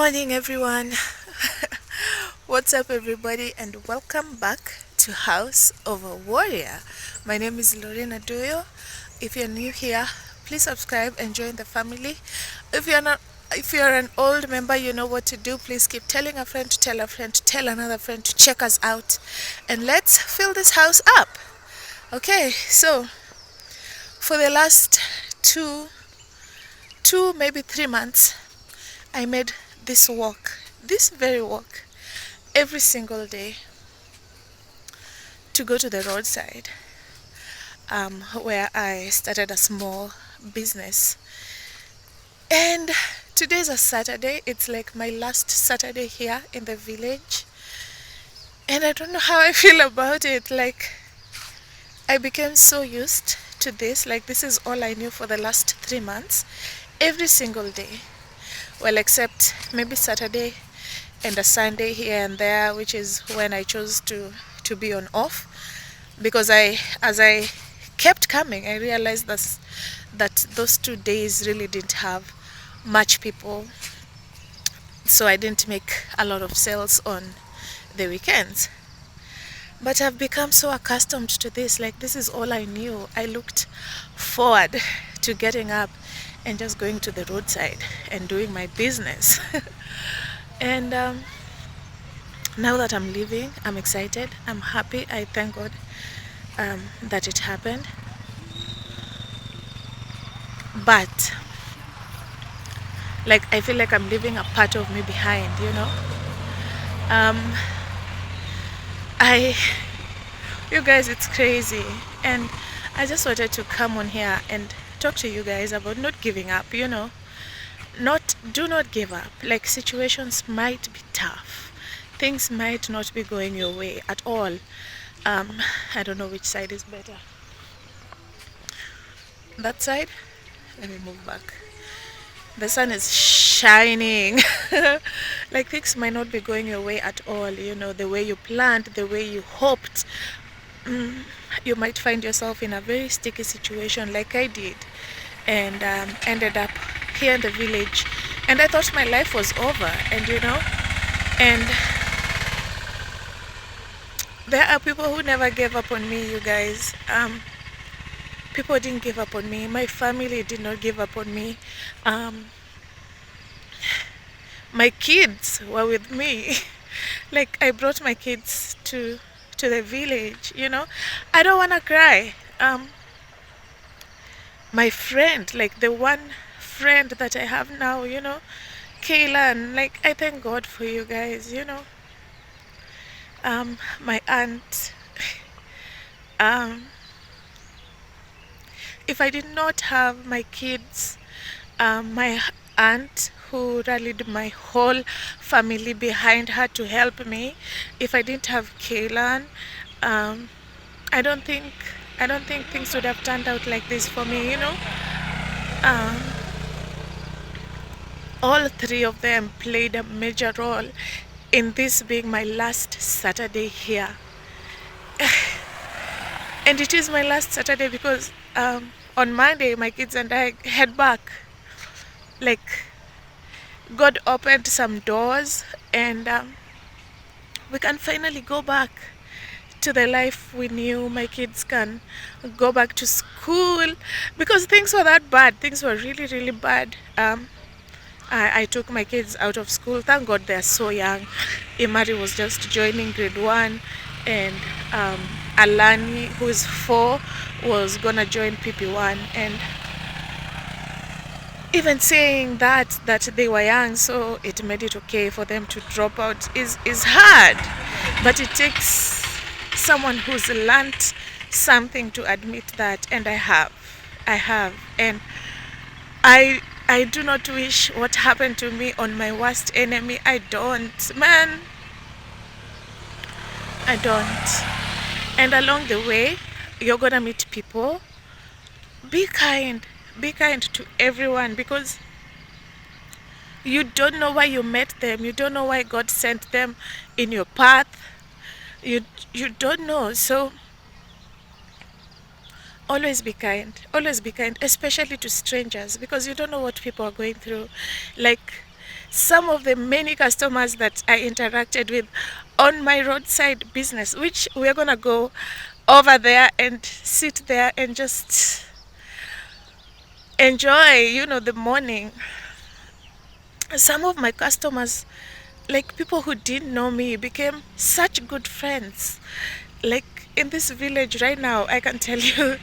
morning, everyone. What's up, everybody, and welcome back to House of a Warrior. My name is Lorena Doyo. If you're new here, please subscribe and join the family. If you're not, if you're an old member, you know what to do. Please keep telling a friend to tell a friend to tell another friend to check us out, and let's fill this house up. Okay, so for the last two maybe 3 months, I made this very walk, every single day to go to the roadside, where I started a small business. And today's a Saturday. It's like my last Saturday here in the village. And I don't know how I feel about it. Like, I became so used to this. Like, this is all I knew for the last 3 months. Every single day. Well, except maybe Saturday and a Sunday here and there, which is when I chose to be on off, because as I kept coming, I realized that those 2 days really didn't have much people, so I didn't make a lot of sales on the weekends. But I've become so accustomed to this. Like, this is all I knew. I looked forward to getting up and just going to the roadside and doing my business. And now that I'm leaving, I'm excited. I'm happy. I thank God that it happened. But like, I feel like I'm leaving a part of me behind. Um, I, you guys, it's crazy, and I just wanted to come on here and talk to you guys about not giving up. Do not give up. Like, situations might be tough, things might not be going your way at all. I don't know which side is better. That side. Let me move back. The sun is shining. Like, things might not be going your way at all, the way you planned, the way you hoped. You might find yourself in a very sticky situation like I did, and ended up here in the village, and I thought my life was over. And there are people who never gave up on me, you guys. People didn't give up on me. My family did not give up on me. My kids were with me. Like, I brought my kids to the village. I don't want to cry. My friend, like the one friend that I have now, Kayla, like, I thank God for you guys. My aunt. If I did not have my kids, my aunt, who rallied my whole family behind her to help me, if I didn't have Kaylan, I don't think things would have turned out like this for me. Um, all three of them played a major role in this being my last Saturday here. And it is my last Saturday because on Monday my kids and I head back. Like, God opened some doors, and we can finally go back to the life we knew. My kids can go back to school, because things were that bad. Things were really, really bad. I took my kids out of school. Thank God they're so young. Imari was just joining grade 1, and Alani, who is 4, was gonna join PP1. And even saying that they were young, so it made it okay for them to drop out, is hard. But it takes someone who's learned something to admit that, and I have. And I do not wish what happened to me on my worst enemy. I don't, man. I don't. And along the way, you're gonna meet people. Be kind. Be kind to everyone, because you don't know why you met them. You don't know why God sent them in your path. You don't know. So always be kind. Always be kind, especially to strangers, because you don't know what people are going through. Like, some of the many customers that I interacted with on my roadside business, which we're gonna go over there and sit there and just enjoy, the morning. Some of my customers, like people who didn't know me, became such good friends. Like in this village right now, I can tell you,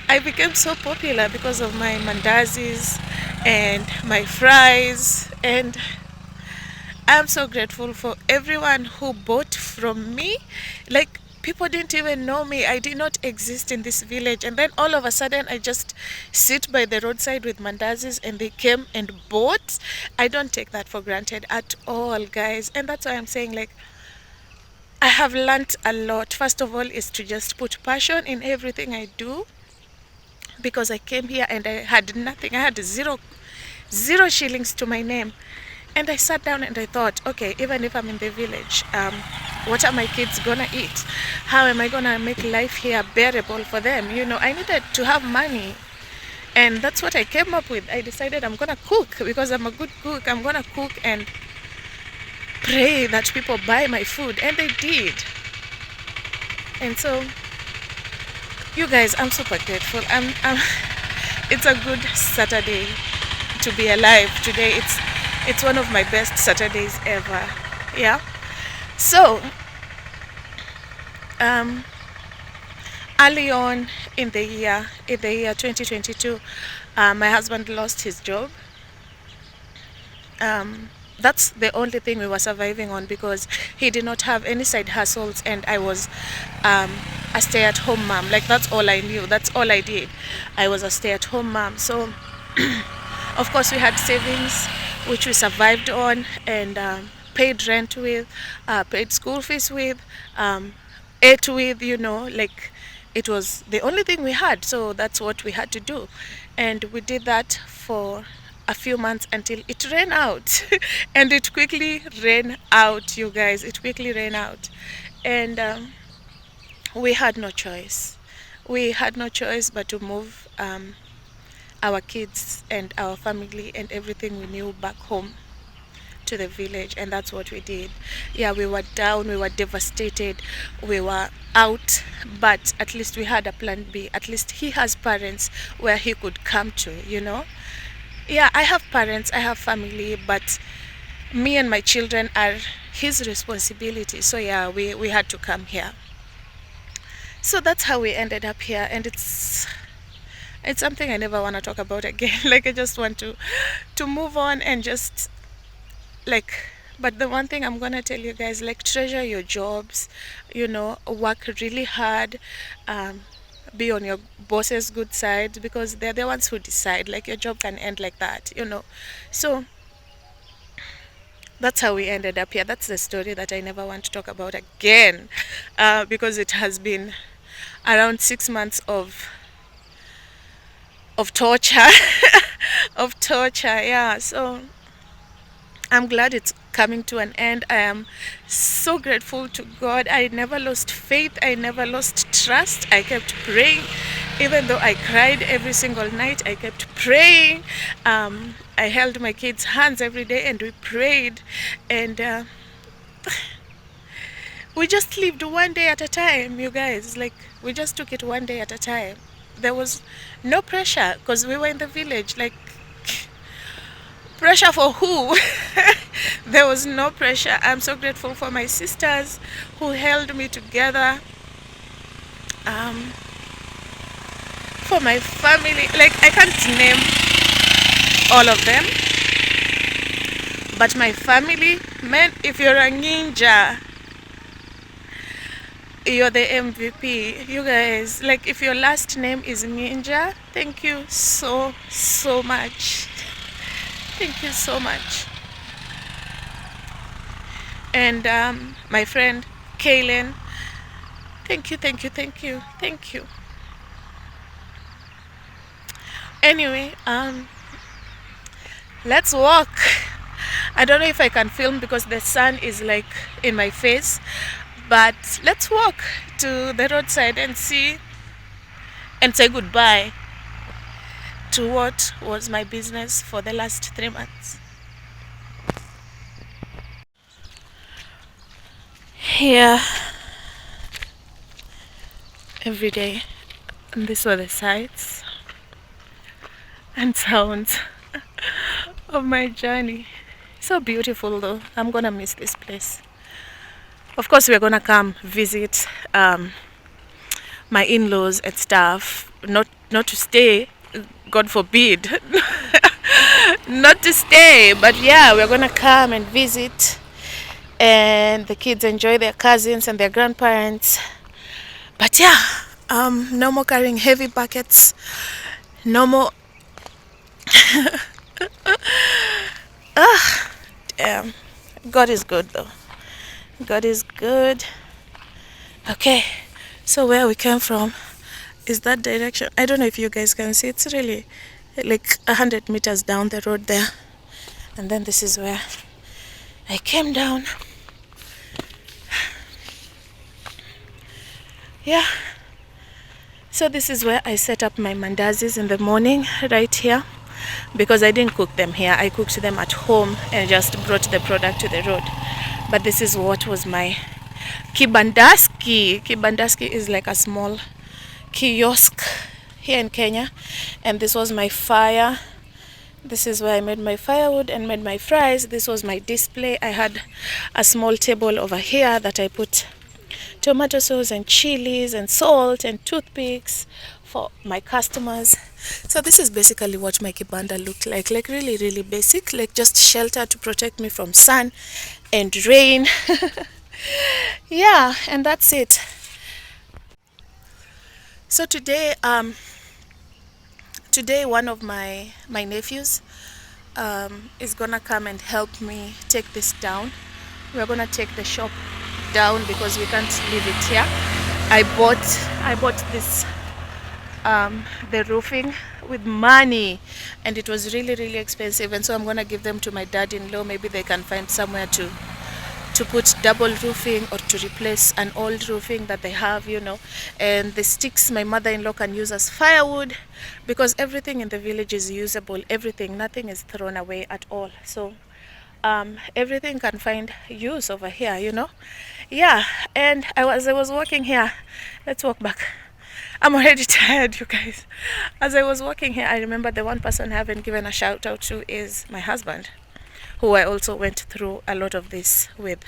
I became so popular because of my mandazis and my fries. And I'm so grateful for everyone who bought from me. Like, people didn't even know me. I did not exist in this village. And then all of a sudden, I just sit by the roadside with mandazis and they came and bought. I don't take that for granted at all, guys. And that's why I'm saying, like, I have learnt a lot. First of all, is to just put passion in everything I do, because I came here and I had nothing. I had zero shillings to my name. And I sat down and I thought, okay, even if I'm in the village, what are my kids gonna eat? How am I gonna make life here bearable for them? I needed to have money. And that's what I came up with. I decided I'm gonna cook because I'm a good cook. I'm gonna cook and pray that people buy my food. And they did. And so, you guys, I'm super grateful. It's a good Saturday to be alive today. It's one of my best Saturdays ever. Yeah. So, early on in the year 2022, my husband lost his job. That's the only thing we were surviving on, because he did not have any side hustles, and I was a stay-at-home mom. Like, that's all I knew. That's all I did. I was a stay-at-home mom. So, of course, we had savings, which we survived on, and paid rent with, paid school fees with, ate with, like, it was the only thing we had. So that's what we had to do. And we did that for a few months until it ran out. And it quickly ran out, you guys. It quickly ran out. And we had no choice. We had no choice but to move our kids and our family and everything we knew back home to the village. And that's what we did. Yeah, we were down, we were devastated, we were out, but at least we had a plan B. At least he has parents where he could come to. Yeah, I have parents, I have family, but me and my children are his responsibility. So yeah, we had to come here. So that's how we ended up here. And it's something I never want to talk about again. Like, I just want to move on and just, like, but the one thing I'm gonna tell you guys, like, treasure your jobs, work really hard, be on your boss's good side, because they're the ones who decide. Like, your job can end like that. So that's how we ended up here. That's the story that I never want to talk about again, because it has been around 6 months of torture. Of torture. Yeah. So I'm glad it's coming to an end. I am so grateful to God. I never lost faith. I never lost trust. I kept praying. Even though I cried every single night, I kept praying. I held my kids' hands every day and we prayed. And we just lived one day at a time, you guys. Like, we just took it one day at a time. There was no pressure because we were in the village. Like, pressure for who? There was no pressure. I'm so grateful for my sisters who held me together. For my family, like, I can't name all of them, but my family, man, if you're a ninja, you're the MVP. You guys, like, if your last name is Ninja, thank you so much. Thank you so much. And my friend Kaylin, thank you. Anyway, let's walk. I don't know if I can film because the sun is like in my face, but let's walk to the roadside and see and say goodbye to what was my business for the last 3 months. here every day. And these were the sights and sounds of my journey. So beautiful though. I'm gonna miss this place. Of course, we're gonna come visit my in-laws and stuff. Not to stay, God forbid. Not to stay, but yeah, we're gonna come and visit, and the kids enjoy their cousins and their grandparents. But yeah, no more carrying heavy buckets. No more. Damn. God is good though. God is good. Okay, so where we came from is that direction. I don't know if you guys can see. It's really like 100 meters down the road there. And then this is where I came down. Yeah. So this is where I set up my mandazis in the morning, right here. Because I didn't cook them here. I cooked them at home and just brought the product to the road. But this is what was my kibandaski. Kibandaski is like a small kiosk here in Kenya. And this was my fire. This is where I made my firewood and made my fries. This was my display. I had a small table over here that I put tomato sauce and chilies and salt and toothpicks for my customers. So this is basically what my kibanda looked like really, really basic, like just shelter to protect me from sun and rain. Yeah, and that's it. So today one of my nephews is gonna come and help me take this down. We're gonna take the shop down because we can't leave it here. I bought this the roofing with money, and it was really, really expensive, and so I'm gonna give them to my dad-in-law. Maybe they can find somewhere to put double roofing or to replace an old roofing that they have, and the sticks my mother-in-law can use as firewood, because everything in the village is usable. Everything, nothing is thrown away at all. So everything can find use over here, yeah. And I was walking here. Let's walk back. I'm already tired, you guys. As I was walking here, I remember the one person I haven't given a shout out to is my husband, who I also went through a lot of this with,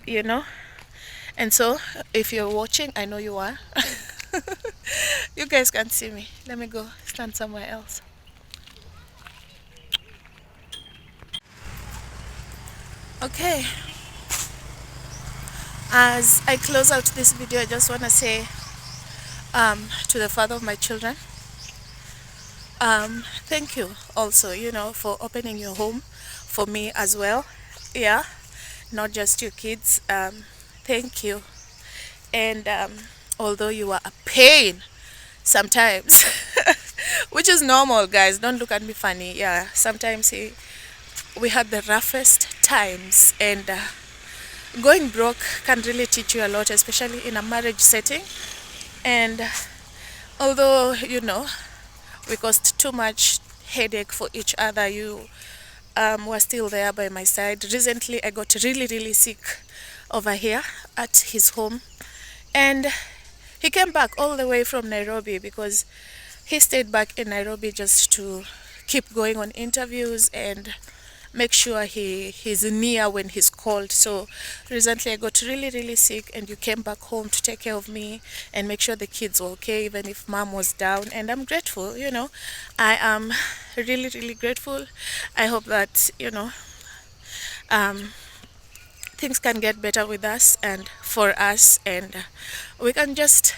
And so, if you're watching, I know you are. You guys can't see me. Let me go stand somewhere else. Okay. As I close out this video, I just want to say to the father of my children, thank you also, for opening your home for me as well. Yeah, not just your kids. Thank you. And although you are a pain sometimes, which is normal, guys, don't look at me funny. Yeah, sometimes we had the roughest times, and going broke can really teach you a lot, especially in a marriage setting. And although we caused too much headache for each other, you were still there by my side. Recently I got really, really sick over here at his home, and he came back all the way from Nairobi, because he stayed back in Nairobi just to keep going on interviews and make sure he's near when he's called. So recently I got really, really sick, and you came back home to take care of me and make sure the kids were okay, even if mom was down. And I'm grateful. I am really, really grateful. I hope that things can get better with us and for us, and we can just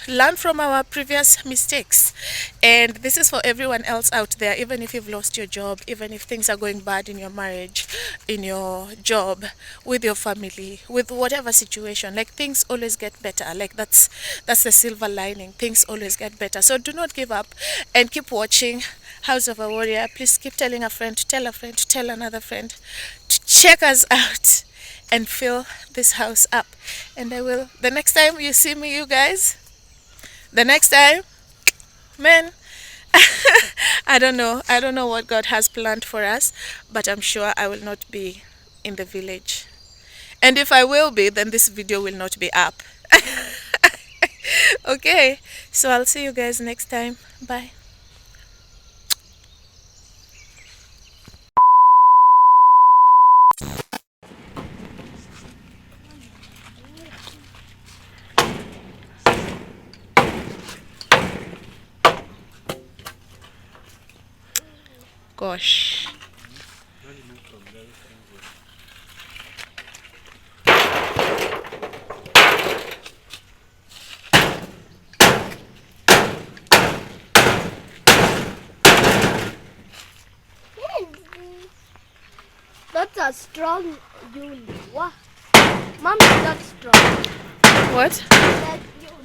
learn from our previous mistakes. And this is for everyone else out there. Even if you've lost your job, even if things are going bad in your marriage, in your job, with your family, with whatever situation, like, things always get better. Like, that's the silver lining. Things always get better. So do not give up, and keep watching House of a Warrior. Please keep telling a friend to tell a friend to tell another friend to check us out and fill this house up. And I will, the next time you see me, you guys, the next time, man, I don't know what God has planned for us, but I'm sure I will not be in the village And if I will be, then this video will not be up. Okay, so I'll see you guys next time. Bye. Gosh. That's a strong unit. What? Mom, that's strong. What? That unit.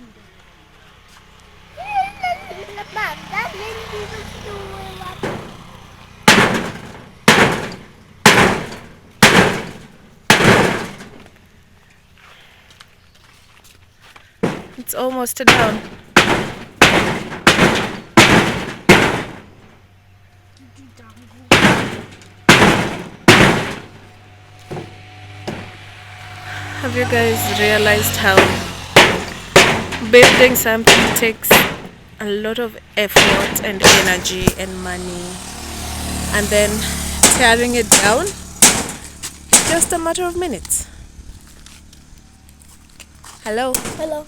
Mom, that means you will do it. It's almost down. Have you guys realized how building something takes a lot of effort and energy and money, and then tearing it down, just a matter of minutes? Hello? Hello.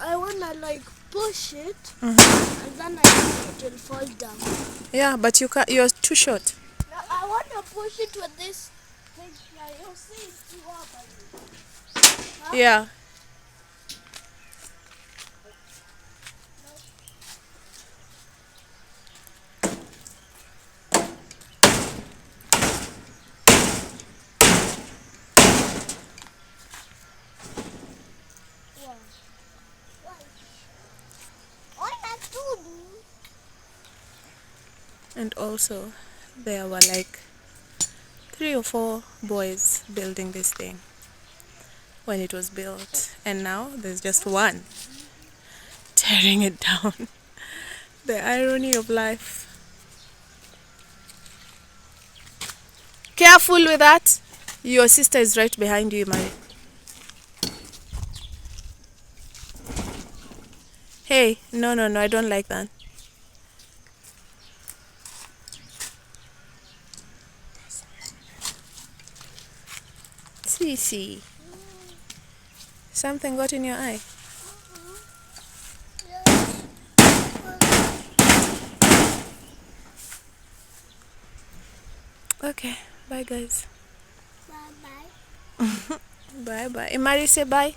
I wanna like push it, and then I think it will fall down. Yeah, but you're too short. No, I wanna push it with this thing. You'll see it's too hard. Yeah. And also, there were like 3 or 4 boys building this thing when it was built, and now there's just one tearing it down. The irony of life. Careful with that. Your sister is right behind you, Mari. Hey, no, I don't like that. See. Something got in your eye. Okay, bye guys. Bye bye. Bye. Imari, say bye.